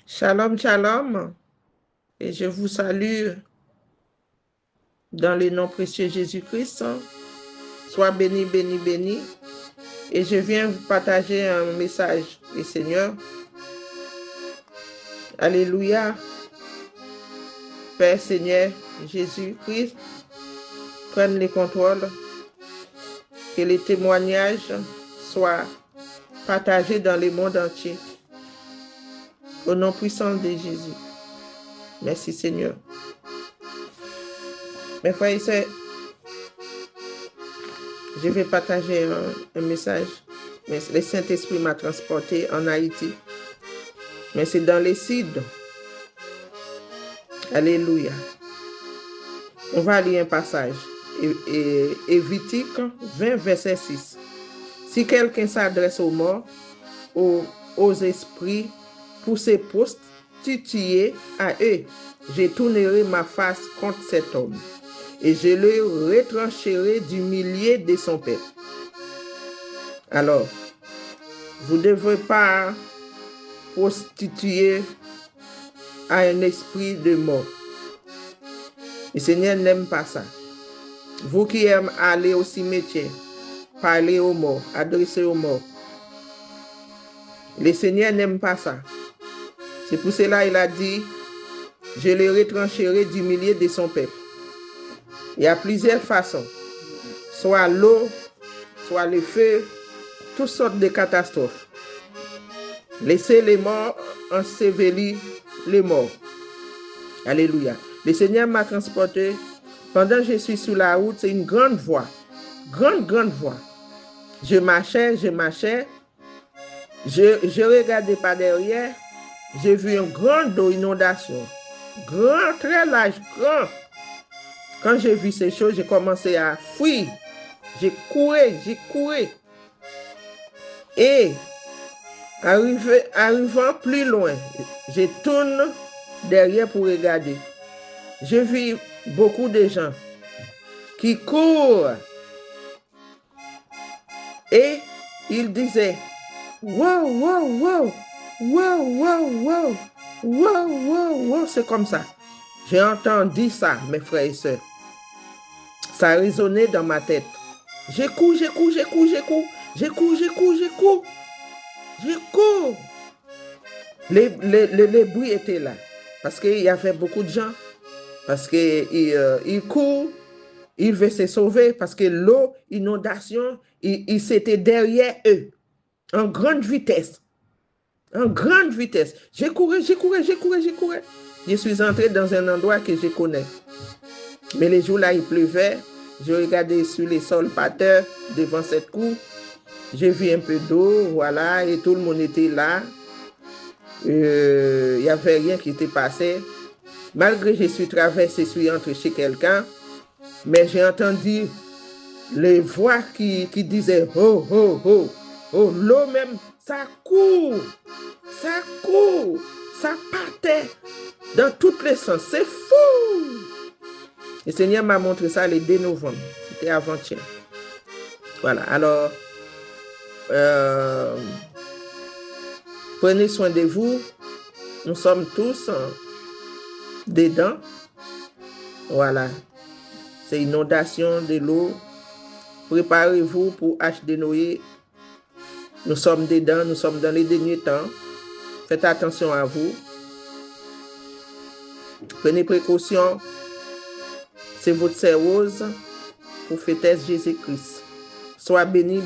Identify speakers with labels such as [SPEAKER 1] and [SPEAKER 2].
[SPEAKER 1] Shalom, shalom, et je vous salue dans le nom précieux Jésus-Christ. Sois béni, béni, béni. Et je viens vous partager un message du Seigneur. Alléluia. Père Seigneur Jésus-Christ, prenne le contrôle. Que les témoignages soient partagés dans le monde entier. Au nom puissant de Jésus. Merci Seigneur. Mes frères et sœurs, je vais partager un message. Mais le Saint-Esprit m'a transporté en Haïti. Mais c'est dans les Cides. Alléluia. On va lire un passage. Lévitique 20, verset 6. Si quelqu'un s'adresse aux morts, aux esprits, pour se prostituer à eux, je tournerai ma face contre cet homme et je le retrancherai du milieu de son peuple. Alors, vous ne devez pas prostituer à un esprit de mort. Le Seigneur n'aime pas ça. Vous qui aimez aller au cimetière, parler aux morts, adresser aux morts, le Seigneur n'aime pas ça. C'est pour cela qu'il a dit, je le retrancherai du milieu de son peuple. Il y a plusieurs façons. Soit l'eau, soit le feu, toutes sortes de catastrophes. Laissez les morts ensevelir les morts. Alléluia. Le Seigneur m'a transporté. Pendant que je suis sur la route, c'est une grande voie. Grande voie. Je marchais. Je regardais par derrière. J'ai vu une grande inondation. Grand, très large, grand. Quand j'ai vu ces choses, j'ai commencé à fuir. J'ai couru. Et arrivant plus loin, je tourne derrière pour regarder. J'ai vu beaucoup de gens qui courent. Et ils disaient, wow, c'est comme ça. J'ai entendu ça, mes frères et sœurs. Ça a résonné dans ma tête. Je cours. Les bruits étaient là. Parce qu'il y avait beaucoup de gens. Parce qu'ils courent. Ils veulent se sauver. Parce que l'eau, inondation, c'était derrière eux. En grande vitesse. J'ai couru. Je suis entré dans un endroit que je connais. Mais les jours là, il pleuvait. Je regardais sur les sols par terre devant cette cour. J'ai vu un peu d'eau, voilà, et tout le monde était là. Il n'y avait rien qui était passé. Malgré que je suis traversé, je suis entré chez quelqu'un, mais j'ai entendu les voix qui disaient oh, l'eau même, ça court, ça partait dans tous les sens. C'est fou! Le Seigneur m'a montré ça le 2 novembre. C'était avant-hier. Voilà, alors, prenez soin de vous. Nous sommes tous dedans. Voilà. C'est inondation de l'eau. Préparez-vous pour H de Noé. Nous sommes dedans, nous sommes dans les derniers temps. Faites attention à vous. Prenez précaution. C'est votre sœur Rose, prophétesse Jésus-Christ. Sois béni.